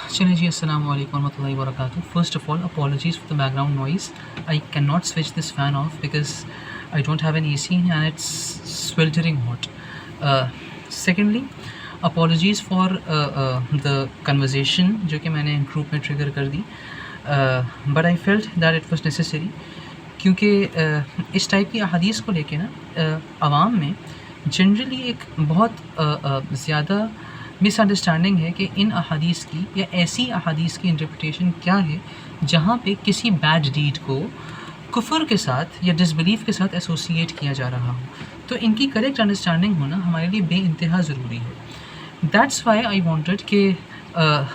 چلیں جی السلام علیکم ورحمۃ اللہ وبرکاتہ. First of all apologies for the background noise. I can not switch this fan off because I don't have an A C and it's sweltering hot. Secondly apologies for the conversation جو کہ میں نے group میں trigger کر دی, but I felt that it was necessary, کیونکہ اس type کی احادیث کو لے کے نا عوام میں جنرلی ایک بہت زیادہ مس انڈرسٹینڈنگ ہے کہ ان احادیث کی یا ایسی احادیث کی انٹرپریٹیشن کیا ہے جہاں پہ کسی بیڈ ڈیڈ کو کفر کے ساتھ یا ڈس بلیف کے ساتھ ایسوسیٹ کیا جا رہا ہو. تو ان کی کریکٹ انڈرسٹینڈنگ ہونا ہمارے لیے بے انتہا ضروری ہے. دیٹس وائی آئی وانٹڈ کہ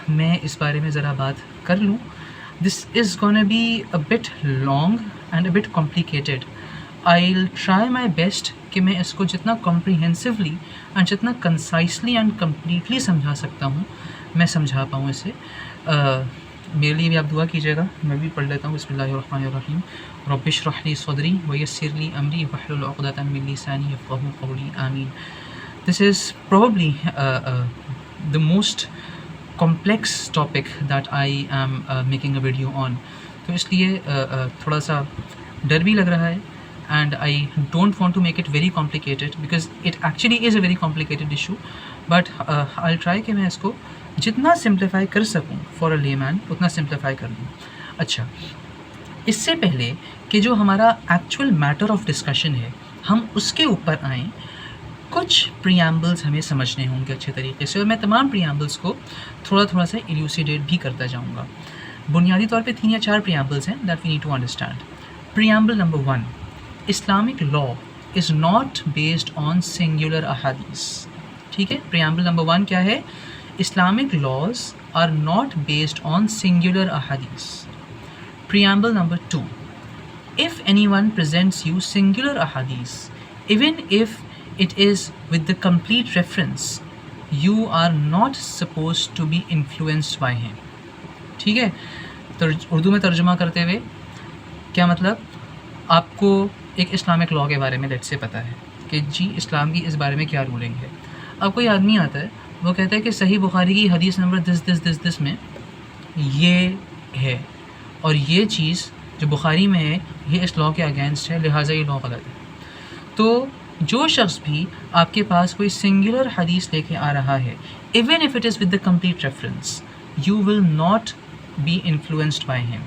میں اس بارے میں ذرا بات کر لوں. This is gonna be a bit long and a bit complicated. I'll try my best کہ میں اس کو جتنا کمپریہنسولی اینڈ جتنا کنسائسلی اینڈ کمپلیٹلی سمجھا سکتا ہوں میں سمجھا پاؤں اسے. میرے لیے بھی آپ دعا کیجیے گا. میں بھی پڑھ لیتا ہوں. بسم اللہ الرحمن الرحیم. رب اشرح لی صدری ویسر لی امری واحلل عقدۃ من لسانی یفقہوا قولی. آمین. This is probably the most complex topic that I am making a video on. تو اس لیے تھوڑا سا ڈر بھی لگ رہا ہے. And I don't want to make it very complicated because it actually is a very complicated issue, but I'll try کہ میں اس کو جتنا سمپلیفائی کر سکوں for a layman اتنا سمپلیفائی کر دوں. اچھا, اس سے پہلے کہ جو ہمارا ایکچوئل میٹر آف ڈسکشن ہے ہم اس کے اوپر آئیں, کچھ پریامبلز ہمیں سمجھنے ہوں گے اچھے طریقے سے, اور میں تمام پریامبلز کو تھوڑا سا ایلوسیڈیٹ بھی کرتا جاؤں گا. بنیادی طور پہ 3 یا 4 پریامبلز ہیں that we need to understand. Preamble number 1, Islamic law is not based on singular ahadith. ٹھیک ہے, preamble number 1 کیا ہے؟ Islamic laws are not based on singular ahadith. Preamble number 2, if anyone presents you singular ahadith, even if it is with the complete reference, you are not supposed to be influenced by him. ٹھیک ہے, اردو میں ترجمہ کرتے ہوئے کیا مطلب؟ آپ کو ایک اسلامک لاء کے بارے میں لیٹ سے پتہ ہے کہ جی اسلام کی اس بارے میں کیا رولنگ ہے. اب کوئی آدمی آتا ہے, وہ کہتا ہے کہ صحیح بخاری کی حدیث نمبر دس میں یہ ہے, اور یہ چیز جو بخاری میں ہے یہ اس لاء کے اگینسٹ ہے, لہٰذا یہ لاء غلط ہے. تو جو شخص بھی آپ کے پاس کوئی سنگولر حدیث لے کے آ رہا ہے, even if it is with the complete reference, you will not be influenced by him.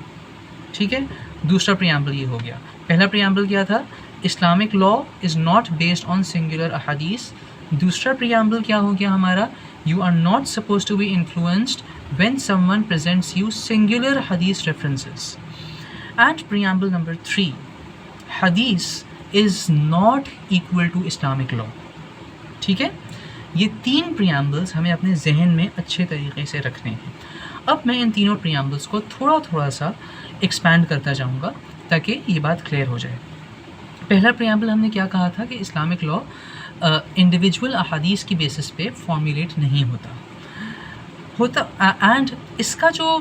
ٹھیک ہے, دوسرا پریامبل یہ ہو گیا. پہلا پریامبل کیا تھا؟ Islamic law is not based on singular احادیث. دوسرا پریامبل کیا ہو گیا ہمارا؟ You are not suppose to be influenced when someone presents you singular حدیث ریفرنسز. اینڈ پریامبل نمبر 3, حدیث is not equal to Islamic law. ٹھیک ہے, یہ 3 پریامبلز ہمیں اپنے ذہن میں اچھے طریقے سے رکھنے ہیں. اب میں ان تینوں پریامبلز کو تھوڑا سا ایکسپینڈ کرتا جاؤں گا تاکہ یہ بات کلیئر ہو جائے. پہلا پریامبل ہم نے کیا کہا تھا کہ اسلامک لاء انڈیویجول احادیث کی بیسس پہ فارمولیٹ نہیں ہوتا. اینڈ اس کی جو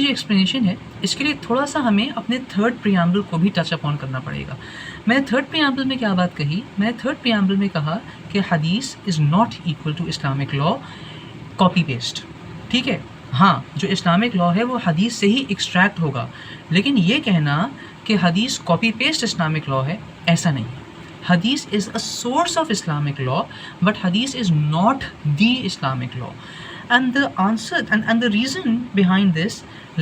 ایکسپلینیشن ہے اس کے لیے تھوڑا سا ہمیں اپنے تھرڈ پریامبل کو بھی ٹچ اپ آن کرنا پڑے گا. میں نے تھرڈ پریامبل میں کیا بات کہی؟ میں نے تھرڈ پریامبل میں کہا کہ حدیث is not equal to Islamic law copy paste. ٹھیک ہے, ہاں جو اسلامک لاء ہے وہ حدیث سے ہی ایکسٹریکٹ ہوگا, لیکن یہ کہنا کہ حدیث کاپی پیسٹ اسلامک لاء ہے ایسا نہیں ہے. حدیث is a source of Islamic law but حدیث is not the Islamic law. And the answer and the reason behind this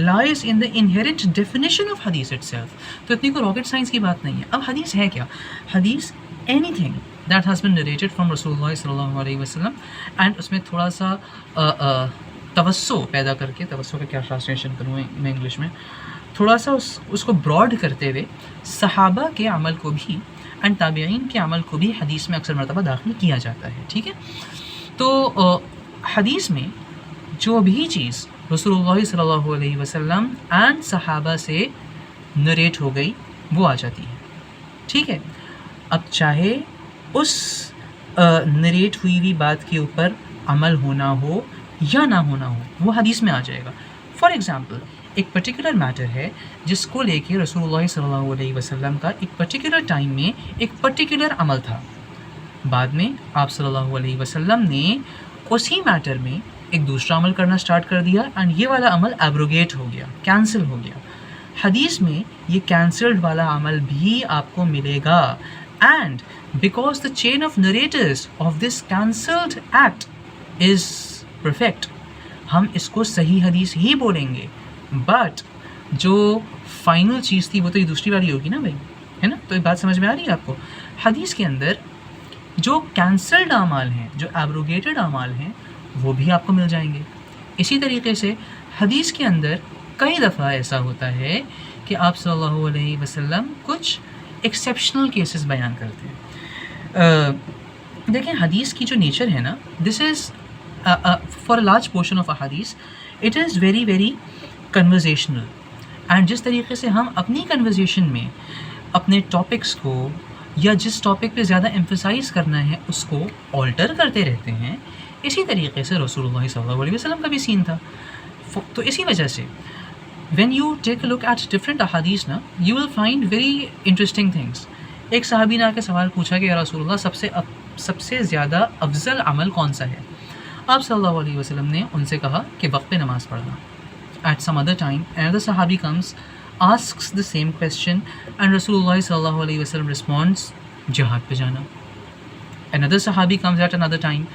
lies in the inherent definition of hadith itself. تو اتنی کوئی rocket science کی بات نہیں ہے. اب حدیث ہے کیا؟ حدیث anything that has been narrated from رسول اللہ صلی اللہ علیہ وسلم, and اس میں تھوڑا سا توسع پیدا کر کے, توسع کا کیا ٹرانسلیشن کروں میں انگلش میں, تھوڑا سا اس کو براڈ کرتے ہوئے صحابہ کے عمل کو بھی اینڈ تابعین کے عمل کو بھی حدیث میں اکثر مرتبہ داخل کیا جاتا ہے. ٹھیک ہے, تو حدیث میں جو بھی چیز رسول اللہ صلی اللہ علیہ وسلم اینڈ صحابہ سے نریٹ ہو گئی وہ آ جاتی ہے. ٹھیک ہے, اب چاہے اس نریٹ ہوئی ہوئی بات کے اوپر عمل ہونا ہو یا نہ ہونا ہو, وہ حدیث میں آ جائے گا. فار ایگزامپل, ایک پرٹیکولر میٹر ہے جس کو لے کے رسول اللہ صلی اللہ علیہ وسلم کا ایک پرٹیکولر ٹائم میں ایک پرٹیکولر عمل تھا. بعد میں آپ صلی اللہ علیہ وسلم نے اسی میٹر میں ایک دوسرا عمل کرنا اسٹارٹ کر دیا اینڈ یہ والا عمل ایبروگیٹ ہو گیا, کینسل ہو گیا. حدیث میں یہ کینسلڈ والا عمل بھی آپ کو ملے گا, and because the chain of narrators of this cancelled act is perfect, ہم اس کو صحیح حدیث ہی بولیں گے. بٹ جو فائنل چیز تھی وہ تو یہ دوسری والی ہوگی نا بھائی, ہے نا؟ تو یہ بات سمجھ میں آ رہی ہے آپ کو؟ حدیث کے اندر جو کینسلڈ اعمال ہیں, جو ایبروگیٹڈ اعمال ہیں, وہ بھی آپ کو مل جائیں گے. اسی طریقے سے حدیث کے اندر کئی دفعہ ایسا ہوتا ہے کہ آپ صلی اللہ علیہ وسلم کچھ ایکسیپشنل کیسز بیان کرتے ہیں. دیکھیں حدیث کی جو نیچر ہے نا, this is for a large portion of a حدیث it is very very conversational. And جس طریقے سے ہم اپنی کنورزیشن میں اپنے ٹاپکس کو یا جس ٹاپک پہ زیادہ ایمفسائز کرنا ہے اس کو آلٹر کرتے رہتے ہیں, اسی طریقے سے رسول اللہ صلی اللہ علیہ وسلم کا بھی سین تھا. تو اسی وجہ سے when you take a look at different احادیث نا, you will find very interesting things. ایک صحابی نے آ کے سوال پوچھا کہ یا رسول اللہ سب سے زیادہ افضل عمل کون سا ہے؟ آپ صلی اللہ علیہ وسلم نے ان سے کہا کہ وقت پہ نماز پڑھنا. At some other time another sahabi comes, asks the same question, and Rasulullah sallallahu alaihi wasallam responds, jihad pe jana. Another sahabi comes at another time,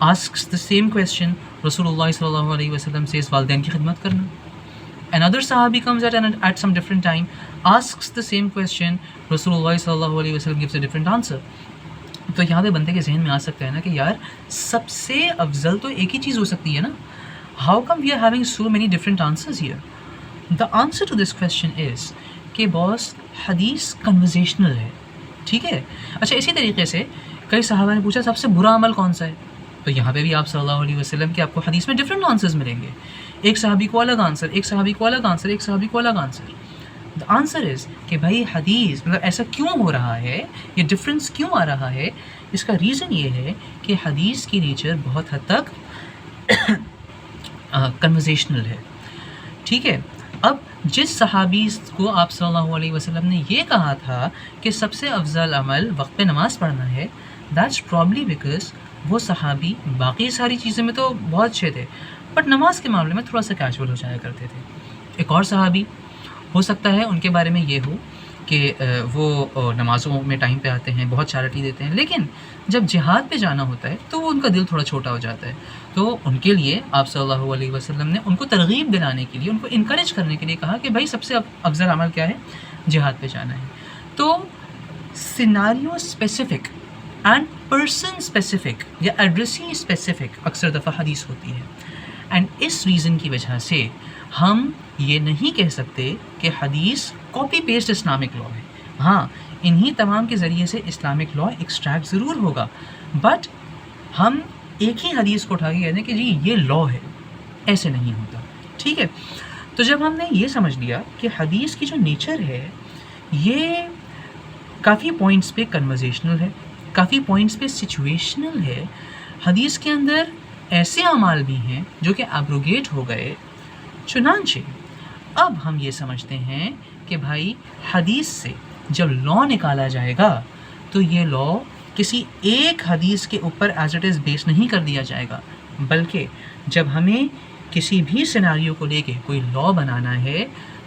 asks the same question, Rasulullah sallallahu alaihi wasallam says walidain ki khidmat karna. Another sahabi comes at some different time, asks the same question, Rasulullah sallallahu alaihi wasallam gives a different answer. تو یہاں پہ بندے کے ذہن میں آ سکتا ہے نا کہ یار سب سے افضل تو ایک ہی چیز ہو سکتی ہے نا. How come we are having so many different answers here? The answer to this question is کہ boss حدیث conversational ہے, ٹھیک ہے. اچھا اسی طریقے سے کئی صحابہ نے پوچھا سب سے برا عمل کون سا ہے, تو یہاں پہ بھی آپ صلی اللہ علیہ وسلم کے آپ کو حدیث میں ڈفرینٹ آنسرز ملیں گے. ایک صحابی کو الگ آنسر, ایک صحابی کو الگ آنسر, ایک صحابی کو الگ آنسر. The answer is کہ بھائی حدیث مطلب ایسا کیوں ہو رہا ہے, یہ ڈفرینس کیوں آ رہا ہے؟ اس کا ریزن یہ ہے کہ حدیث کی نیچر بہت حد تک کنورزیشنل ہے, ٹھیک ہے. اب جس صحابی کو آپ صلی اللہ علیہ وسلم نے یہ کہا تھا کہ سب سے افضل عمل وقت پہ نماز پڑھنا ہے, دیٹس پرابلی بیکاز وہ صحابی باقی ساری چیزوں میں تو بہت اچھے تھے بٹ نماز کے معاملے میں تھوڑا سا کیجول ہو جایا کرتے تھے. ایک اور صحابی ہو سکتا ہے ان کے بارے میں یہ ہو کہ وہ نمازوں میں ٹائم پہ آتے ہیں, بہت چیریٹی دیتے ہیں, لیکن جب جہاد پہ جانا ہوتا ہے تو وہ ان کا دل تھوڑا چھوٹا ہو جاتا ہے. تو ان کے لیے آپ صلی اللہ علیہ وسلم نے ان کو ترغیب دلانے کے لیے, ان کو انکریج کرنے کے لیے کہا کہ بھائی سب سے افضل عمل کیا ہے؟ جہاد پہ جانا ہے. تو scenario specific and person specific یا ایڈریسی اسپیسیفک اکثر دفعہ حدیث ہوتی ہے. اینڈ اس ریزن کی وجہ سے ہم یہ نہیں کہہ سکتے کہ حدیث کاپی پیسٹ اسلامک لا ہے. ہاں انہی تمام کے ذریعے سے اسلامک لا ایکسٹریکٹ ضرور ہوگا, بٹ ہم ایک ہی حدیث کو اٹھا کے کہتے ہیں کہ جی یہ لا ہے, ایسے نہیں ہوتا, ٹھیک ہے. تو جب ہم نے یہ سمجھ لیا کہ حدیث کی جو نیچر ہے یہ کافی پوائنٹس پہ کنورزیشنل ہے, کافی پوائنٹس پہ سچویشنل ہے, حدیث کے اندر ایسے اعمال بھی ہیں جو کہ ایبروگیٹ ہو گئے, چنانچہ اب ہم یہ سمجھتے ہیں کہ بھائی حدیث سے جب لا نکالا جائے گا تو یہ لا کسی ایک حدیث کے اوپر ایز اٹ از بیس نہیں کر دیا جائے گا, بلکہ جب ہمیں کسی بھی سیناریو کو لے کے کوئی لا بنانا ہے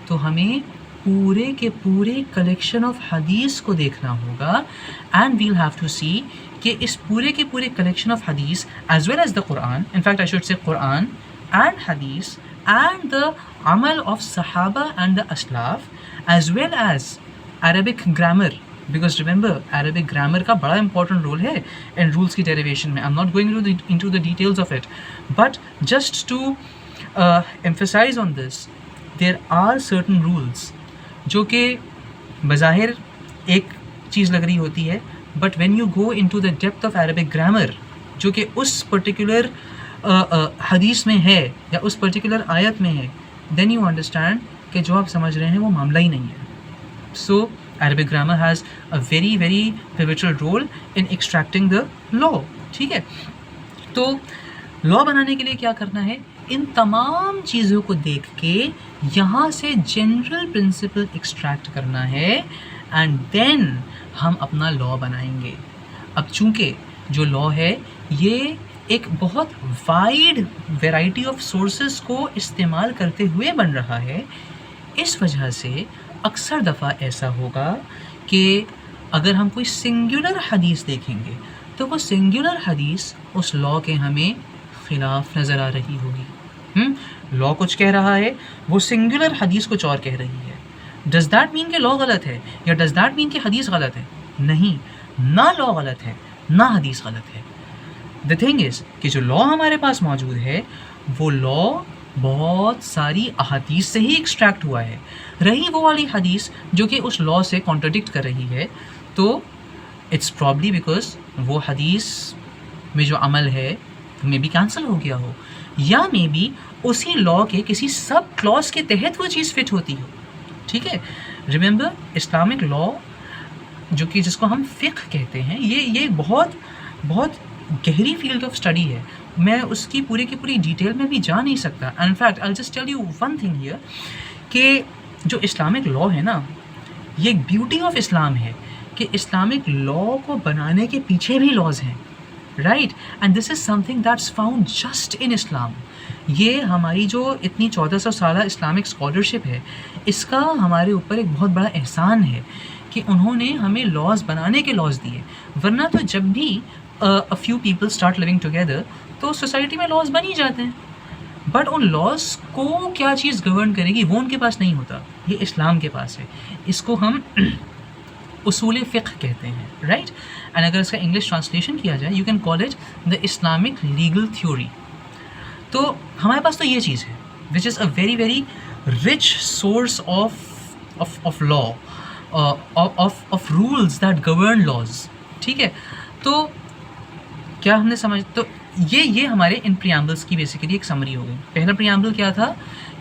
تو ہمیں پورے کے پورے کلیکشن آف حدیث کو دیکھنا ہوگا. And we'll have to see کہ اس پورے کے پورے کلیکشن آف حدیث as well as the Quran, in fact I should say Quran and حدیث and the amal of Sahaba and the Aslaf, as well as Arabic grammar, because remember Arabic grammar کا بڑا important role ہے in rules کی derivation میں. I'm not going into the details of it, but just to emphasize on this, there are certain rules جو کہ بظاہر ایک چیز لگ رہی ہوتی ہے, but when you go into the depth of Arabic grammar جو کہ اس particular حدیث میں ہے یا اس پرٹیکولر آیت میں ہے, دین یو انڈرسٹینڈ کہ جو آپ سمجھ رہے ہیں وہ معاملہ ہی نہیں ہے. So Arabic grammar has a very very pivotal role in extracting the law, ٹھیک ہے. تو لا بنانے کے لیے کیا کرنا ہے, ان تمام چیزوں کو دیکھ کے یہاں سے جنرل پرنسپل ایکسٹریکٹ کرنا ہے, اینڈ دین ہم اپنا لا بنائیں گے. اب چونکہ جو لا ہے یہ ایک بہت وائڈ ویرائٹی آف سورسز کو استعمال کرتے ہوئے بن رہا ہے. اس وجہ سے اکثر دفعہ ایسا ہوگا کہ اگر ہم کوئی سنگولر حدیث دیکھیں گے تو وہ سنگولر حدیث اس لا کے ہمیں خلاف نظر آ رہی ہوگی. لا کچھ کہہ رہا ہے، وہ سنگولر حدیث کچھ اور کہہ رہی ہے. ڈز دیٹ مین کہ لا غلط ہے یا ڈز دیٹ مین کہ حدیث غلط ہے؟ نہیں، نہ لا غلط ہے نہ حدیث غلط ہے. دا تھنگ از کہ جو لا ہمارے پاس موجود ہے وہ لا بہت ساری احادیث سے ہی ایکسٹریکٹ ہوا ہے. رہی وہ والی حدیث جو کہ اس لا سے کانٹرڈکٹ کر رہی ہے تو اٹس پرابلی بیکاز وہ حدیث میں جو عمل ہے مے بی کینسل ہو گیا ہو، یا مے بی اسی لا کے کسی سب کلاس کے تحت وہ چیز فٹ ہوتی ہو. ٹھیک ہے، ریممبر اسلامک لا جو کہ جس کو ہم فقہ کہتے ہیں، یہ بہت بہت گہری فیلڈ آف اسٹڈی ہے. میں اس کی پوری کی پوری ڈیٹیل میں بھی جا نہیں سکتا. ان fact I just tell you one thing here کہ جو اسلامک لا ہے نا، یہ ایک بیوٹی آف اسلام ہے کہ اسلامک لا کو بنانے کے پیچھے بھی لاز ہیں، right? And this is something that's found just in Islam. یہ ہماری جو اتنی 1400 سالہ اسلامک اسکالرشپ ہے، اس کا ہمارے اوپر ایک بہت بڑا احسان ہے کہ انہوں نے ہمیں لاز بنانے کے لاز دیے. ورنہ تو جب بھی a few people start living together تو سوسائٹی میں لاز بن ہی جاتے ہیں، بٹ ان لاز کو کیا چیز گورن کرے گی وہ ان کے پاس نہیں ہوتا، یہ اسلام کے پاس ہے. اس کو ہم اصول فقہ کہتے ہیں، رائٹ؟ اینڈ اگر اس کا انگلش ٹرانسلیشن کیا جائے you can call it the Islamic legal theory. تو ہمارے پاس تو یہ چیز ہے which is a very very rich source of law, of rules that govern laws. ٹھیک ہے، تو کیا ہم نے سمجھ، تو یہ ہمارے ان پریامبلس کی بیسیکلی ایک سمری ہو گئی. پہلا پریامبل کیا تھا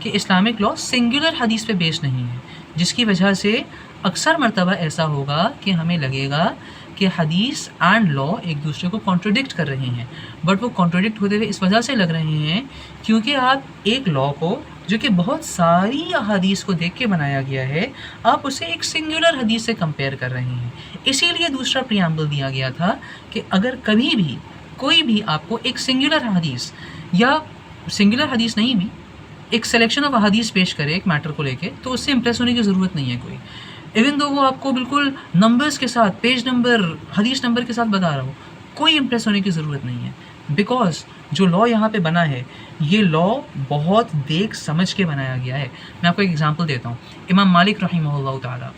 کہ اسلامک لا سنگولر حدیث پہ بیس نہیں ہے، جس کی وجہ سے اکثر مرتبہ ایسا ہوگا کہ ہمیں لگے گا کہ حدیث اینڈ لا ایک دوسرے کو کانٹرڈکٹ کر رہے ہیں. بٹ وہ کانٹرڈکٹ ہوتے ہوئے اس وجہ سے لگ رہے ہیں کیونکہ آپ ایک لا کو جو کہ بہت ساری احادیث کو دیکھ کے بنایا گیا ہے، آپ اسے ایک سنگولر حدیث سے کمپیئر کر رہے ہیں. اسی لیے دوسرا پریامبل دیا گیا تھا کہ اگر کبھی بھی کوئی بھی آپ کو ایک سنگولر حدیث یا سنگولر حدیث نہیں بھی ایک سلیکشن آف حدیث پیش کرے ایک میٹر کو لے کے، تو اس سے امپریس ہونے کی ضرورت نہیں ہے کوئی. ایون دو وہ آپ کو بالکل نمبرز کے ساتھ، پیج نمبر، حدیث نمبر کے ساتھ بتا رہا ہو، کوئی امپریس ہونے کی ضرورت نہیں ہے. بیکاز جو لا یہاں پہ بنا ہے یہ لا بہت دیکھ سمجھ کے بنایا گیا ہے. میں آپ کو ایک ایگزامپل دیتا ہوں. امام مالک رحمہ اللہ تعالیٰ،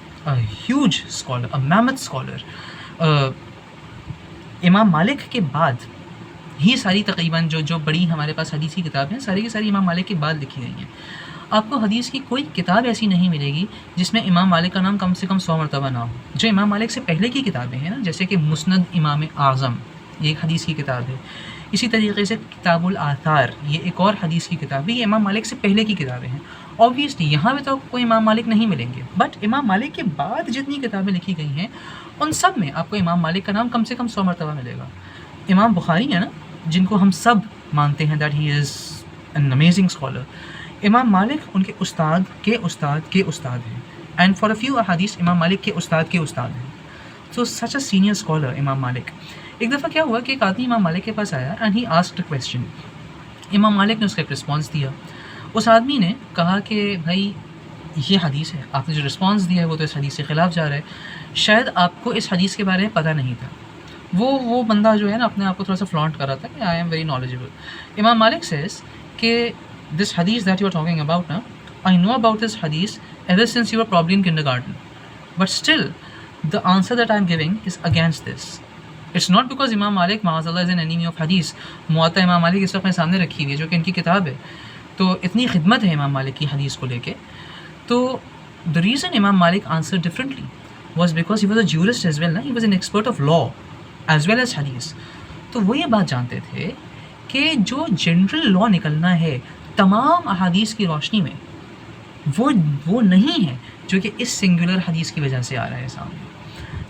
ہیوج اسکالر، میمتھ اسکالر. امام مالک کے بعد ہی ساری تقریباً جو بڑی ہمارے پاس حدیث کی کتابیں ہیں ساری کی ساری امام مالک کے بعد لکھی گئی ہیں. آپ کو حدیث کی کوئی کتاب ایسی نہیں ملے گی جس میں امام مالک کا نام کم سے کم 100 مرتبہ نہ ہو. جو امام مالک سے پہلے کی کتابیں ہیں نا، جیسے کہ مسند امام اعظم، یہ ایک حدیث کی کتاب ہے. اسی طریقے سے کتاب الآثار، یہ ایک اور حدیث کی کتاب ہے. یہ امام مالک سے پہلے کی کتابیں ہیں. آبویسلی یہاں پہ تو کوئی امام مالک نہیں ملیں گے، بٹ امام مالک کے بعد جتنی کتابیں لکھی گئی ہیں ان سب میں آپ کو امام مالک کا نام کم سے کم 100 مرتبہ ملے گا. امام بخاری ہے نا، جن کو ہم سب مانتے ہیں that he is an amazing scholar. امام مالک ان کے استاد کے استاد کے استاد ہیں، اینڈ فار اے فیو احادیث امام مالک کے استاد کے استاد ہیں. سو سچ اے سینئر اسکالر امام مالک. ایک دفعہ کیا ہوا کہ ایک آدمی امام مالک کے پاس آیا and he asked a question. امام مالک نے اس کا ایک رسپانس دیا. اس آدمی نے کہا کہ بھائی یہ حدیث ہے، آپ نے جو رسپانس دیا ہے وہ تو اس حدیث کے خلاف جا رہا ہے، شاید آپ کو اس حدیث کے بارے میں پتہ نہیں تھا. وہ بندہ جو ہے نا اپنے آپ کو تھوڑا سا فلانٹ کر رہا تھا کہ آئی ایم ویری نالجبل. امام مالک سیز کہ دس حدیث that you are talking about نا، آئی نو اباؤٹ دس حدیث ever since you are probably in kindergarten, but still the answer that I am giving is against this. It's not because Imam Malik Muaz Allah is an enemy of حدیث. موطا امام مالک اس وقت میں سامنے رکھی ہوئی ہے جو کہ ان کی کتاب ہے، تو اتنی خدمت ہے امام مالک کی حدیث کو لے کے. تو the reason امام مالک answered differently was because he was a jurist as well. He was an expert of law as well as حدیث. تو وہ یہ بات جانتے تھے کہ جو جنرل لا نکلنا ہے تمام احادیث کی روشنی میں وہ نہیں ہے جو کہ اس سنگولر حدیث کی وجہ سے آ رہا ہے سامنے.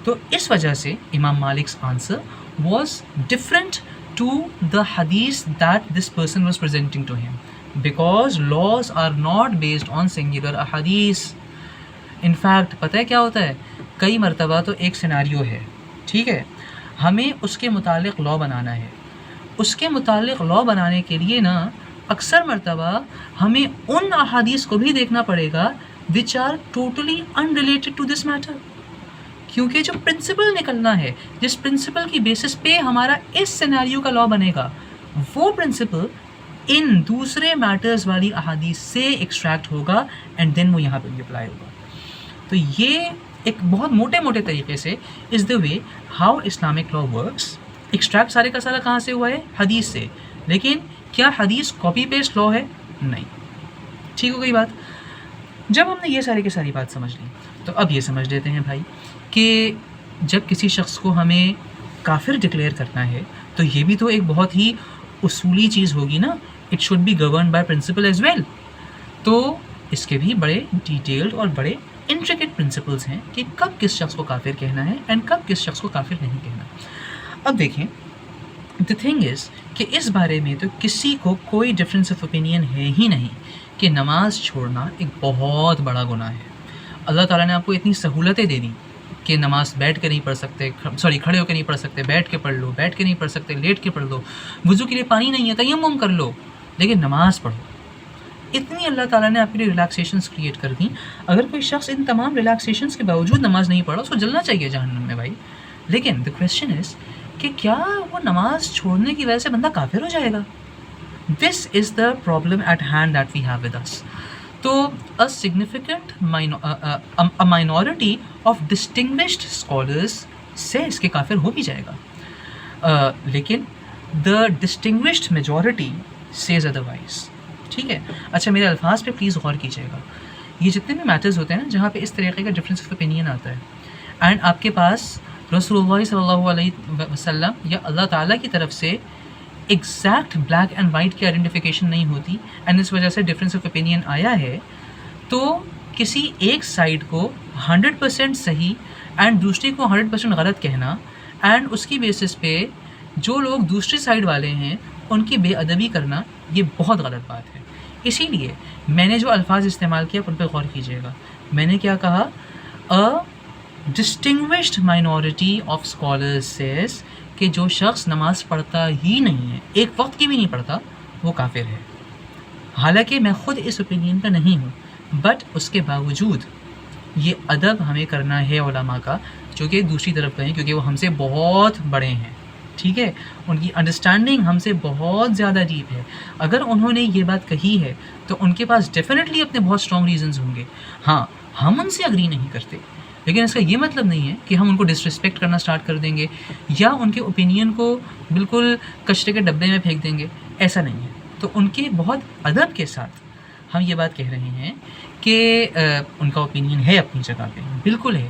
تو اس وجہ سے امام مالک's answer was different to the hadith that this person was presenting to him, because laws are not based on singular ahadith. in fact پتہ ہے کیا ہوتا ہے، کئی مرتبہ تو ایک سیناریو ہے، ٹھیک ہے، ہمیں اس کے متعلق لا بنانا ہے، اس کے متعلق لا بنانے کے لیے نا اکثر مرتبہ ہمیں ان احادیث کو بھی دیکھنا پڑے گا which are totally unrelated to this matter. کیونکہ جو پرنسپل نکلنا ہے، جس پرنسپل کی بیسس پہ ہمارا اس سیناریو کا لا بنے گا، وہ پرنسپل ان دوسرے میٹرز والی احادیث سے ایکسٹریکٹ ہوگا اینڈ دین وہ یہاں پہ بھی اپلائی ہوگا. تو یہ ایک بہت موٹے طریقے سے is the way how Islamic law works. Extract سارے کا سارا کہاں سے ہوا ہے؟ حدیث سے. لیکن کیا حدیث کاپی پیسٹ لا ہے؟ نہیں. ٹھیک ہو گئی بات؟ جب ہم نے یہ ساری کی ساری بات سمجھ لی تو اب یہ سمجھ لیتے ہیں بھائی کہ جب کسی شخص کو ہمیں کافر ڈکلیئر کرنا ہے تو یہ بھی تو ایک بہت ہی اصولی چیز ہوگی نا. It should be governed by principle as well. تو اس کے بھی بڑے ڈیٹیلڈ اور بڑے انٹریکیٹ پرنسپلس ہیں کہ کب کس شخص کو کافر کہنا ہے اینڈ کب کس شخص کو کافر نہیں کہنا. اب دیکھیں دی تھنگ از کہ اس بارے میں تو کسی کو کوئی ڈفرینس آف اوپینین ہے ہی نہیں کہ نماز چھوڑنا ایک بہت بڑا گناہ ہے. اللہ تعالیٰ نے آپ کو اتنی سہولتیں دے دی کہ نماز بیٹھ کے نہیں پڑھ سکتے، کھڑے ہو کے نہیں پڑھ سکتے، بیٹھ کے پڑھ لو، بیٹھ کے نہیں پڑھ سکتے لیٹ کے پڑھ لو، وضو کے لیے پانی نہیں ہے تیمم کر لو، لیکن نماز پڑھو. اتنی اللہ تعالیٰ نے آپ کے لیے ریلیکسیشنس کریٹ کر دیں. اگر کوئی شخص ان تمام ریلیکسیشنس کے باوجود نماز نہیں پڑھا، اس کو جلنا چاہیے جہنم میں بھائی. لیکن دی کویسچن از کہ کیا وہ نماز چھوڑنے کی وجہ سے بندہ کافر ہو جائے گا؟ This is the problem at hand that we have with us. تو a significant minority of distinguished scholars says کہ کافر ہو بھی جائے گا، لیکن the distinguished majority says otherwise. ٹھیک ہے. اچھا میرے الفاظ پہ پلیز غور کیجیے گا. یہ جتنے بھی میٹرز ہوتے ہیں نا جہاں پہ اس طریقے کا ڈفرینس آف اوپینین آتا ہے اینڈ آپ کے پاس رسول اللہ صلی اللہ علیہ وسلم یا اللہ تعالیٰ کی طرف سے ایگزیکٹ بلیک اینڈ وائٹ کی آئیڈینٹیفیکیشن نہیں ہوتی اینڈ اس وجہ سے ڈفرینس آف اوپینین آیا ہے، تو کسی ایک سائڈ کو 100% صحیح اینڈ دوسرے کو 100% غلط کہنا اینڈ اس کی بیسس پہ جو لوگ دوسری سائڈ والے ہیں ان کی بے ادبی کرنا، یہ بہت غلط بات ہے. اسی لیے میں نے جو الفاظ استعمال کیا ان پہ غور کیجیے گا. میں نے کیا کہا؟ Distinguished minority of scholars says کہ جو شخص نماز پڑھتا ہی نہیں ہے، ایک وقت کی بھی نہیں پڑھتا، وہ کافر ہے. حالانکہ میں خود اس اوپینین کا نہیں ہوں، بٹ اس کے باوجود یہ ادب ہمیں کرنا ہے علماء کا جو کہ دوسری طرف گئے کیونکہ وہ ہم سے بہت بڑے ہیں. ٹھیک ہے. ان کی انڈرسٹینڈنگ ہم سے بہت زیادہ ڈیپ ہے. اگر انہوں نے یہ بات کہی ہے تو ان کے پاس ڈیفینیٹلی اپنے بہت اسٹرانگ ریزنز ہوں گے. ہاں ہم ان سے اگری نہیں کرتے، لیکن اس کا یہ مطلب نہیں ہے کہ ہم ان کو ڈسرسپیکٹ کرنا اسٹارٹ کر دیں گے یا ان کے اوپینین کو بالکل کچرے کے ڈبے میں پھینک دیں گے. ایسا نہیں ہے. تو ان کے بہت ادب کے ساتھ ہم یہ بات کہہ رہے ہیں کہ ان کا اوپینین ہے اپنی جگہ پہ، بالکل ہے،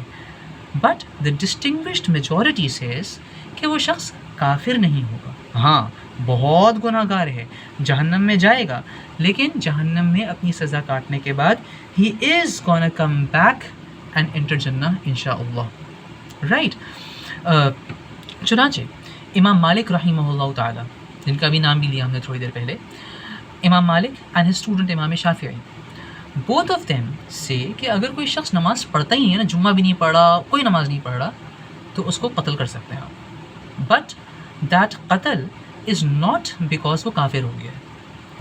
but the distinguished majority says کہ وہ شخص کافر نہیں ہوگا. ہاں بہت گناہ گار ہے، جہنم میں جائے گا، لیکن جہنم میں اپنی سزا کاٹنے کے بعد ہی از گونا کم بیک اینڈ انٹر جنہ انشاءاللہ. رائٹ. چنانچہ امام مالک رحمہ اللہ تعالیٰ، جن کا بھی نام بھی لیا ہم نے تھوڑی دیر پہلے، امام مالک اینڈ ہز اسٹوڈنٹ امام شافعی، بوتھ آف دیم سے کہ اگر کوئی شخص نماز پڑھتا ہی ہے نا، جمعہ بھی نہیں پڑھا، کوئی نماز نہیں پڑھ رہا، تو اس کو قتل کر سکتے ہیں آپ. بٹ دیٹ قتل از ناٹ بیکاز وہ کافر ہو گیا ہے.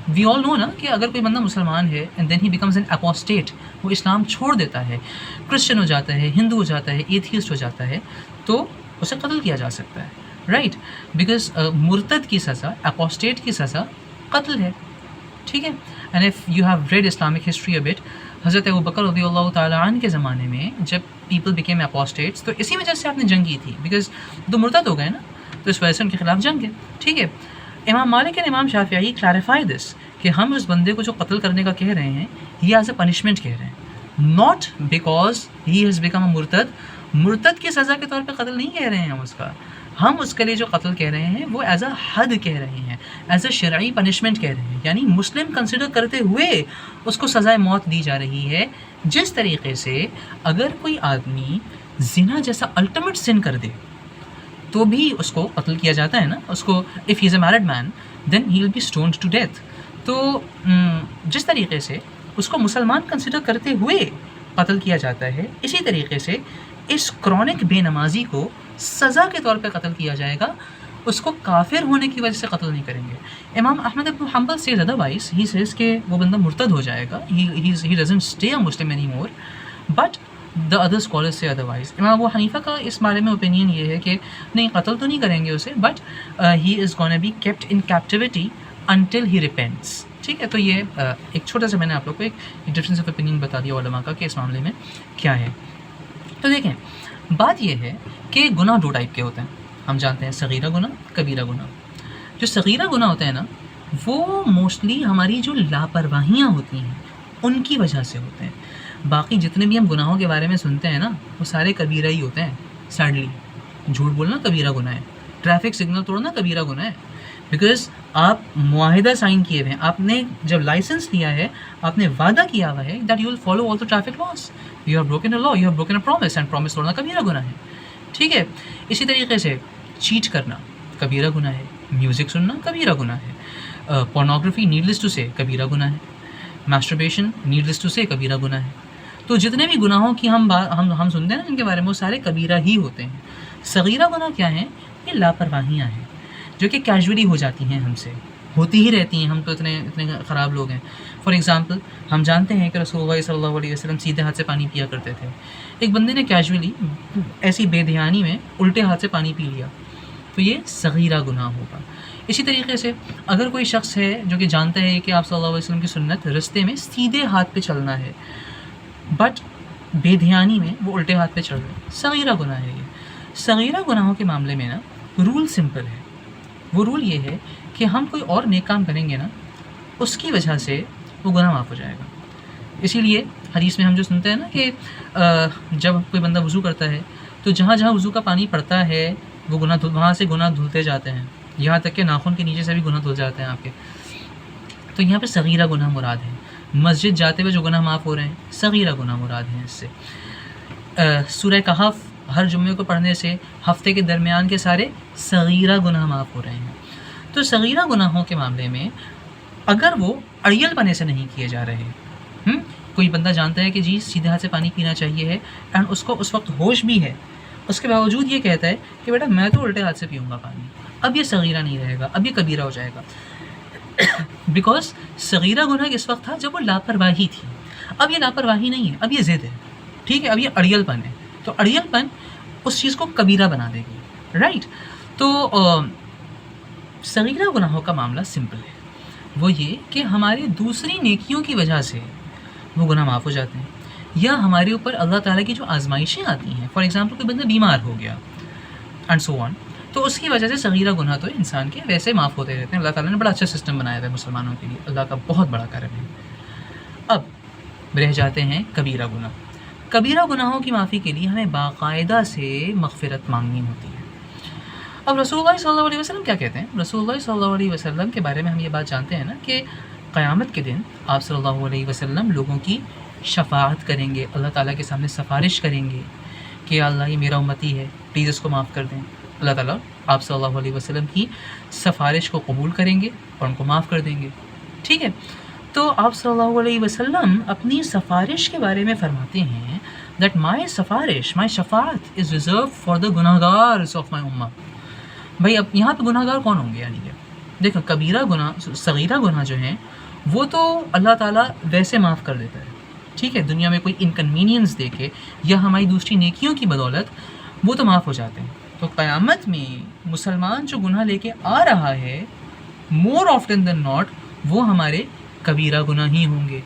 وی آل نو نا کہ اگر کوئی بندہ مسلمان ہے and then he becomes an apostate, وہ اسلام چھوڑ دیتا ہے، کرسچن ہو جاتا ہے، ہندو ہو جاتا ہے، ایتھیسٹ ہو جاتا ہے، تو اسے قتل کیا جا سکتا ہے. رائٹ. بیکاز مرتد کی سزا، اپوسٹیٹ کی سزا قتل ہے. ٹھیک ہے. And if you have read Islamic history a but, حضرت ابوبکر رضی اللہ تعالیٰ عنہ کے زمانے میں جب پیپل بیکیم اپوسٹیٹس تو اسی وجہ سے آپ نے جنگ کی تھی، بیکاز تو مرتد ہو گئے نا، تو اس وجہ سے ان کے خلاف جنگ ہے. ٹھیک ہے. امام مالک اور امام شافعی کلیریفائی دس کہ ہم اس بندے کو جو قتل کرنے کا کہہ رہے ہیں یہ ایز اے پنشمنٹ کہہ رہے ہیں، not because he has become a مرتد. مرتد کی سزا کے طور پہ قتل نہیں کہہ رہے ہیں ہم اس کے لیے جو قتل کہہ رہے ہیں وہ ایز اے حد کہہ رہے ہیں، ایز اے شرعی پنشمنٹ کہہ رہے ہیں، یعنی مسلم کنسیڈر کرتے ہوئے اس کو سزائے موت دی جا رہی ہے. جس طریقے سے اگر کوئی آدمی زنا جیسا الٹیمیٹ سن کر دے تو بھی اس کو قتل کیا جاتا ہے نا، اس کو if he is a married man then he will be stoned to death. تو جس طریقے سے اس کو مسلمان کنسیڈر کرتے ہوئے قتل کیا جاتا ہے، اسی طریقے سے اس کرونک بے نمازی کو سزا کے طور پہ قتل کیا جائے گا اس کو کافر ہونے کی وجہ سے قتل نہیں کریں گے. امام احمد بن حنبل says otherwise. He says کہ وہ بندہ مرتد ہو جائے گا. He doesn't stay a Muslim anymore. But the other scholars say otherwise. امام ابو حنیفہ کا اس بارے میں اوپینین یہ ہے کہ نہیں قتل تو نہیں کریں گے اسے, but he is gonna be kept in captivity until he repents. ٹھیک ہے, تو یہ ایک چھوٹا سا میں نے آپ لوگ کو ایک ڈفرینس آف اوپینین بتا دیا علماء کا کہ اس معاملے میں کیا ہے. تو دیکھیں بات یہ ہے کہ گناہ دو ٹائپ کے ہوتے ہیں. ہم جانتے ہیں صغیرہ گناہ, کبیرہ گناہ. جو صغیرہ گناہ ہوتے ہیں نا وہ موسٹلی ہماری جو لاپرواہیاں ہوتی ہیں ان کی وجہ سے ہوتے ہیں. باقی جتنے بھی ہم گناہوں کے بارے میں سنتے ہیں نا وہ سارے کبیرہ ہی ہوتے ہیں. سیڈلی جھوٹ بولنا کبیرہ گناہ ہے, ٹریفک سگنل توڑنا کبیرہ گناہ ہے. بیکاز آپ معاہدہ سائن کیے ہوئے ہیں, آپ نے جب لائسنس لیا ہے آپ نے وعدہ کیا ہوا ہے that you will follow all the traffic laws. You have broken a law, you have broken a promise, and promise توڑنا کبیرہ گناہ ہے. ٹھیک ہے, اسی طریقے سے چیٹ کرنا کبیرہ گناہ ہے, میوزک سننا کبیرہ گناہ ہے, پورنوگرافی نیڈلس ٹو سے کبیرہ گناہ ہے, ماسٹربیشن نیڈلس ٹو سے کبیرہ گناہ ہے. تو جتنے بھی گناہوں کی ہم سنتے ہیں نا ان کے بارے میں وہ سارے کبیرہ ہی ہوتے ہیں. صغیرہ گناہ کیا ہیں؟ یہ لاپرواہیاں ہیں جو کہ کیجولی ہو جاتی ہیں, ہم سے ہوتی ہی رہتی ہیں. ہم تو اتنے خراب لوگ ہیں. فار ایگزامپل ہم جانتے ہیں کہ رسول اللہ صلی اللہ علیہ وسلم سیدھے ہاتھ سے پانی پیا کرتے تھے. ایک بندے نے کیجولی ایسی بے دھیانی میں الٹے ہاتھ سے پانی پی لیا تو یہ صغیرہ گناہ ہوگا. اسی طریقے سے اگر کوئی شخص ہے جو کہ جانتا ہے کہ آپ صلی اللہ علیہ وسلم کی سنت رستے میں سیدھے ہاتھ پہ چلنا ہے بٹ بے دھیانی میں وہ الٹے ہاتھ پہ چل رہے ہیں, صغیرہ گناہ ہے یہ. صغیرہ گناہوں کے معاملے میں نا رول سمپل ہے. وہ رول یہ ہے کہ ہم کوئی اور نیک کام کریں گے نا اس کی وجہ سے وہ گناہ معاف ہو جائے گا. اسی لیے حدیث میں ہم جو سنتے ہیں نا کہ جب کوئی بندہ وضو کرتا ہے تو جہاں جہاں وضو کا پانی پڑتا ہے وہ وہاں سے گناہ دھلتے جاتے ہیں, یہاں تک کہ ناخن کے نیچے سے بھی گناہ دھل جاتے ہیں آپ کے. تو یہاں پہ صغیرہ گناہ مراد ہے. مسجد جاتے ہوئے جو گناہ معاف ہو رہے ہیں صغیرہ گناہ مراد ہیں اس سے. سورہ کہف ہر جمعے کو پڑھنے سے ہفتے کے درمیان کے سارے صغیرہ گناہ معاف ہو رہے ہیں. تو صغیرہ گناہوں کے معاملے میں اگر وہ اڑیل پنے سے نہیں کیے جا رہے, کوئی بندہ جانتا ہے کہ جی سیدھے ہاتھ سے پانی پینا چاہیے ہے اینڈ اس کو اس وقت ہوش بھی ہے, اس کے باوجود یہ کہتا ہے کہ بیٹا میں تو الٹے ہاتھ سے پیوں گا پانی, اب یہ صغیرہ نہیں رہے گا, اب یہ کبیرہ ہو جائے گا. بیکاز صغیرہ گناہ اس وقت تھا جب وہ لاپرواہی تھی. اب یہ لاپرواہی نہیں ہے, اب یہ ضد ہے. ٹھیک ہے, اب یہ اڑیل پن ہے. تو اڑیل پن اس چیز کو کبیرہ بنا دے گی, رائٹ. تو صغیرہ گناہوں کا معاملہ سمپل ہے. وہ یہ کہ ہماری دوسری نیکیوں کی وجہ سے وہ گناہ معاف ہو جاتے ہیں, یا ہمارے اوپر اللہ تعالیٰ کی جو آزمائشیں آتی ہیں. فار ایگزامپل کوئی بندہ بیمار ہو گیا اینڈ سو آن, تو اس کی وجہ سے صغیرہ گناہ تو انسان کے ویسے معاف ہوتے رہتے ہیں. اللہ تعالیٰ نے بڑا اچھا سسٹم بنایا ہے مسلمانوں کے لیے, اللہ کا بہت بڑا کرم ہے. اب رہ جاتے ہیں کبیرہ گناہ. کبیرہ گناہوں کی معافی کے لیے ہمیں باقاعدہ سے مغفرت مانگنی ہوتی ہے. اب رسول اللہ صلی اللہ علیہ وسلم کیا کہتے ہیں؟ رسول اللہ صلی اللہ علیہ وسلم کے بارے میں ہم یہ بات جانتے ہیں نا کہ قیامت کے دن آپ صلی اللہ علیہ وسلم لوگوں کی شفاعت کریں گے, اللہ تعالیٰ کے سامنے سفارش کریں گے کہ اللہ یہ میرا امتی ہے, پلیز اس کو معاف کر دیں. اللہ تعالیٰ آپ صلی اللہ علیہ وسلم کی سفارش کو قبول کریں گے اور ان کو معاف کر دیں گے. ٹھیک ہے, تو آپ صلی اللہ علیہ وسلم اپنی سفارش کے بارے میں فرماتے ہیں دیٹ مائی شفاعت از ریزرو فار دا گناہگارز آف مائی امہ. بھائی اب یہاں پہ گناہ گار کون ہوں گے؟ یعنی کہ دیکھو کبیرہ گناہ صغیرہ گناہ جو ہیں وہ تو اللہ تعالیٰ ویسے معاف کر دیتا ہے. ٹھیک ہے, دنیا میں کوئی انکنوینئنس دے کے یا ہماری دوسری نیکیوں کی بدولت وہ تو معاف ہو جاتے ہیں. تو قیامت میں مسلمان جو گناہ لے کے آ رہا ہے مور آفٹن دین ناٹ وہ ہمارے کبیرہ گناہ ہی ہوں گے,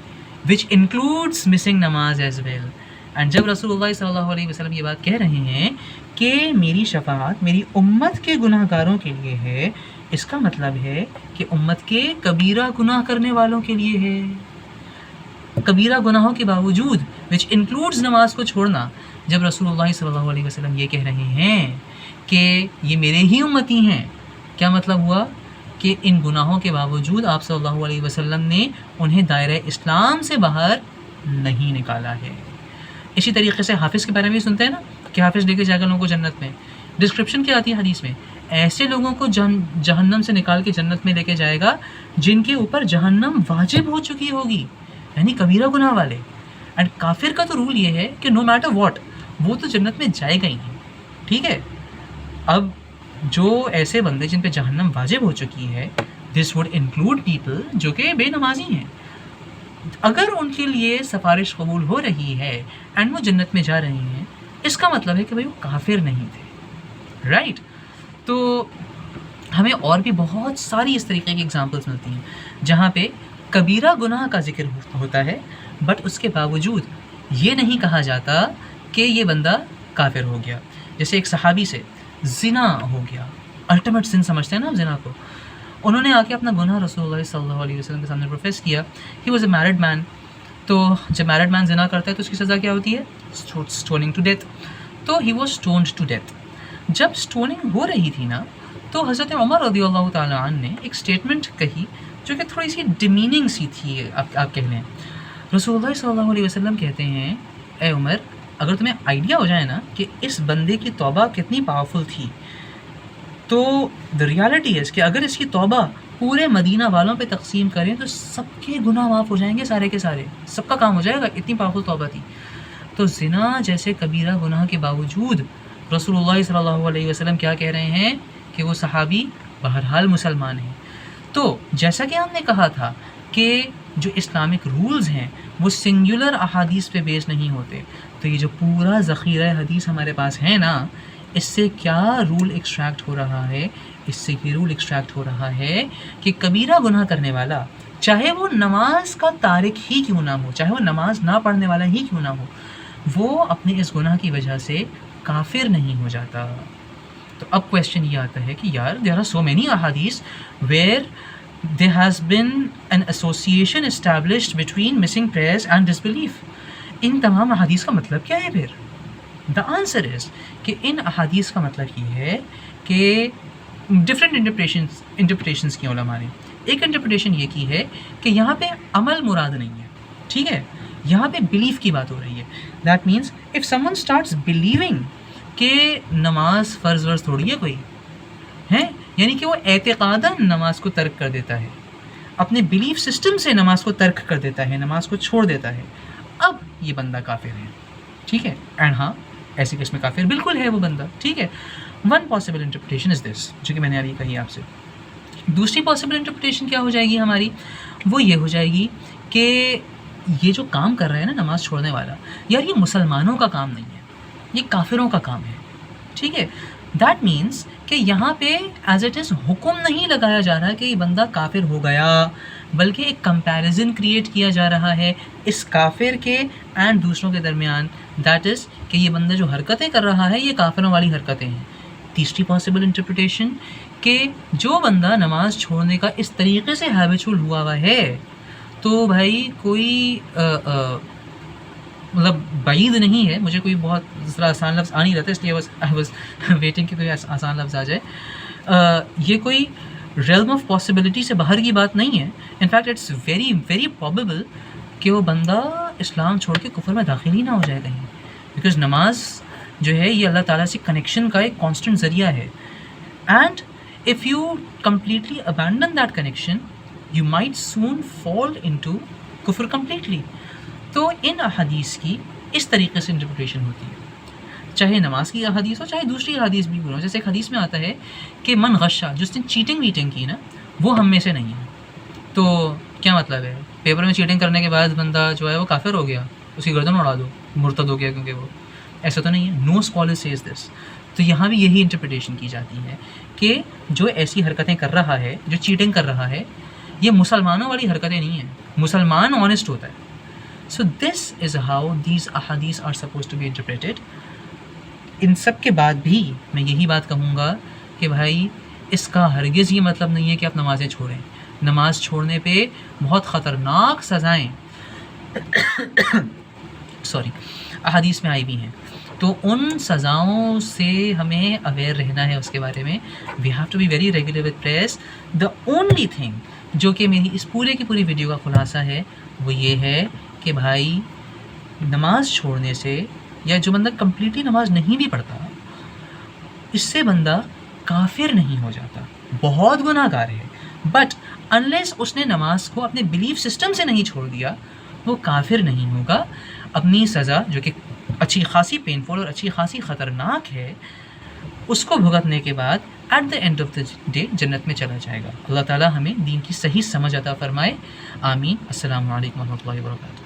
وچ انکلوڈس مسنگ نماز ایز ویل. اینڈ جب رسول اللہ صلی اللہ علیہ وسلم یہ بات کہہ رہے ہیں کہ میری شفاعت میری امت کے گناہ گاروں کے لیے ہے, اس کا مطلب ہے کہ امت کے کبیرہ گناہ کرنے والوں کے لیے ہے. کبیرہ گناہوں کے باوجود وچ انکلوڈز نماز کو چھوڑنا, جب رسول اللہ صلی اللہ علیہ وسلم یہ کہہ رہے ہیں کہ یہ میرے ہی امتی ہیں, کیا مطلب ہوا کہ ان گناہوں کے باوجود آپ صلی اللہ علیہ وسلم نے انہیں دائرہ اسلام سے باہر نہیں نکالا ہے. اسی طریقے سے حافظ کے بارے میں سنتے ہیں نا کہ حافظ لے کے جائے گا لوگوں کو جنت میں. ڈسکرپشن کیا آتی ہے حدیث میں؟ ایسے لوگوں کو جہنم سے نکال کے جنت میں لے کے جائے گا جن کے اوپر جہنم واجب ہو چکی ہوگی, یعنی کبیرہ گناہ والے. اینڈ کافر کا تو رول یہ ہے کہ نو میٹر واٹ وہ تو جنت میں جائے گا ہی نہیں. ٹھیک ہے, اب جو ایسے بندے جن پہ جہنم واجب ہو چکی ہے، دس وڈ انکلوڈ پیپل جو کہ بے نمازی ہیں، اگر ان کے لیے سفارش قبول ہو رہی ہے اینڈ وہ جنت میں جا رہی ہیں، اس کا مطلب ہے کہ بھائی وہ کافر نہیں تھے، رائٹ؟ تو ہمیں اور بھی بہت ساری اس طریقے کی اگزامپلس ملتی ہیں جہاں پہ کبیرہ گناہ کا ذکر ہوتا ہے بٹ اس کے باوجود یہ نہیں کہا جاتا کہ یہ بندہ کافر ہو گیا. جیسے ایک صحابی سے زنا ہو گیا، الٹیمیٹ سن سمجھتے ہیں نا آپ زنا کو، انہوں نے آ کے اپنا گناہ رسول اللہ صلی اللہ علیہ وسلم کے سامنے پروفیس کیا. ہی واز اے میرڈ مین. تو جب میرڈ مین زنا کرتا ہے تو اس کی سزا کیا ہوتی ہے؟ Stoning to death. تو he was stoned to death. جب اسٹوننگ ہو رہی تھی نا تو حضرت عمر رضی اللہ تعالیٰ عنہ نے ایک اسٹیٹمنٹ کہی جو کہ تھوڑی سی ڈیمیننگ سی تھی، آپ کہہ لیں. رسول اللہ صلی اللہ علیہ وسلم کہتے ہیں، اے عمر، اگر تمہیں آئیڈیا ہو جائے نا کہ اس بندے کی توبہ کتنی پاورفل تھی، تو دا ریالٹی ہے کہ اگر اس کی توبہ پورے مدینہ والوں پہ تقسیم کریں تو سب کے گناہ معاف ہو جائیں گے، سارے کے سارے، سب کا کام ہو جائے گا، اتنی پاورفل توبہ تھی. تو زنا جیسے کبیرہ گناہ کے باوجود رسول اللہ صلی اللہ علیہ وسلم کیا کہہ رہے ہیں کہ وہ صحابی بہرحال مسلمان ہیں. تو جیسا کہ ہم نے کہا تھا کہ جو اسلامک رولز ہیں وہ سنگولر احادیث پہ بیس نہیں ہوتے، تو یہ جو پورا ذخیرہ حدیث ہمارے پاس ہے نا، اس سے کیا رول ایکسٹریکٹ ہو رہا ہے؟ اس سے یہ رول ایکسٹریکٹ ہو رہا ہے کہ کبیرہ گناہ کرنے والا، چاہے وہ نماز کا تارک ہی کیوں نہ ہو، چاہے وہ نماز نہ پڑھنے والا ہی کیوں نہ ہو، وہ اپنے اس گناہ کی وجہ سے کافر نہیں ہو جاتا. تو اب کویشچن یہ آتا ہے کہ یار دیر آر سو مینی احادیث where there has been an association established between missing prayers and disbelief. ان تمام احادیث کا مطلب کیا ہے پھر؟ دا آنسر از کہ ان احادیث کا مطلب یہ ہے کہ ڈفرینٹ انٹرپریشنس کی علماء نے. ایک انٹرپریشن یہ کی ہے کہ یہاں پہ عمل مراد نہیں ہے، ٹھیک ہے، یہاں پہ بلیف کی بات ہو رہی ہے. That means if some one starts believing کہ نماز فرض ورض تھوڑی ہے کوئی ہے، یعنی کہ وہ اعتقاداً نماز کو ترک کر دیتا ہے، اپنے بلیف سسٹم سے نماز کو ترک کر دیتا ہے، نماز کو چھوڑ دیتا ہے، اب یہ بندہ کافر ہے، ٹھیک ہے. اینڈ ہاں ایسے قسم کافر بالکل ہے وہ بندہ، ٹھیک ہے. ون پاسبل انٹرپریٹیشن از دس، جو کہ میں نے ابھی کہی آپ سے. دوسری پاسبل انٹرپریٹیشن کیا ہو جائے گی ہماری؟ وہ یہ ہو جائے گی کہ یہ جو کام کر رہا ہے نا نماز چھوڑنے والا، یار یہ مسلمانوں کا کام نہیں ہے، یہ کافروں کا کام ہے، ٹھیک ہے. دیٹ مینس کہ یہاں پہ ایز اٹ از حکم نہیں لگایا جا رہا کہ یہ بندہ کافر ہو گیا، بلکہ ایک کمپیریزن کریٹ کیا جا رہا ہے اس کافر کے اینڈ دوسروں کے درمیان. دیٹ از کہ یہ بندہ جو حرکتیں کر رہا ہے یہ کافروں والی حرکتیں ہیں. تیسری پاسبل انٹرپریٹیشن کہ جو بندہ نماز چھوڑنے کا اس طریقے سے ہیبیچول ہوا ہے، تو بھائی کوئی مطلب بعید نہیں ہے، مجھے کوئی بہت ذرا آسان لفظ آ نہیں رہتا، اس لیے آئی واز ویٹنگ کہ کوئی آسان لفظ آ جائے. یہ کوئی ریلم آف پاسبلٹی سے باہر کی بات نہیں ہے. In fact it's very very probable کہ وہ بندہ اسلام چھوڑ کے کفر میں داخل ہی نہ ہو جائے کہیں، بیکاز نماز جو ہے یہ اللہ تعالیٰ سے کنیکشن کا ایک کانسٹنٹ ذریعہ ہے. And if you completely abandon that connection you might soon fall into کفر کمپلیٹلی. تو ان احادیث کی اس طریقے سے انٹرپریٹیشن ہوتی ہے، چاہے نماز کی حدیث ہو چاہے دوسری حدیث بھی ہو. جیسے ایک حدیث میں آتا ہے کہ من غشہ، جس نے چیٹنگ ویٹنگ کی نا وہ ہم میں سے نہیں ہے. تو کیا مطلب ہے؟ پیپر میں چیٹنگ کرنے کے بعد بندہ جو ہے وہ کافر ہو گیا، اس کی گردن اڑا دو، مرتد ہو گیا، کیونکہ وہ ایسا تو نہیں ہے. نو اسکالر سیز دس. تو یہاں بھی یہی انٹرپریٹیشن کی جاتی ہے کہ جو ایسی حرکتیں کر رہا ہے، جو چیٹنگ کر رہا ہے، یہ مسلمانوں والی حرکتیں نہیں ہیں، مسلمان آنیسٹ ہوتا ہے. So this is how these ahadith are supposed to be interpreted. ان سب کے بعد بھی میں یہی بات کہوں گا کہ بھائی اس کا ہرگز یہ مطلب نہیں ہے کہ آپ نمازیں چھوڑیں. نماز چھوڑنے پہ بہت خطرناک سزائیں احادیث میں آئی بھی ہیں. تو ان سزاؤں سے ہمیں اویئر رہنا ہے اس کے بارے میں. We have to be very regular with prayers. The only thing جو کہ میری اس پورے کی پوری ویڈیو کا خلاصہ ہے وہ یہ ہے کہ بھائی نماز چھوڑنے سے، یا جو بندہ کمپلیٹلی نماز نہیں بھی پڑھتا، اس سے بندہ کافر نہیں ہو جاتا، بہت گناہ گار ہے، بٹ انلیس اس نے نماز کو اپنے بلیف سسٹم سے نہیں چھوڑ دیا وہ کافر نہیں ہوگا. اپنی سزا جو کہ اچھی خاصی پینفل اور اچھی خاصی خطرناک ہے، اس کو بھگتنے کے بعد at the end of the day جنت میں چلا جائے گا. اللہ تعالیٰ ہمیں دین کی صحیح سمجھ عطا فرمائے. آمین. السلام علیکم ورحمۃ اللہ وبرکاتہ.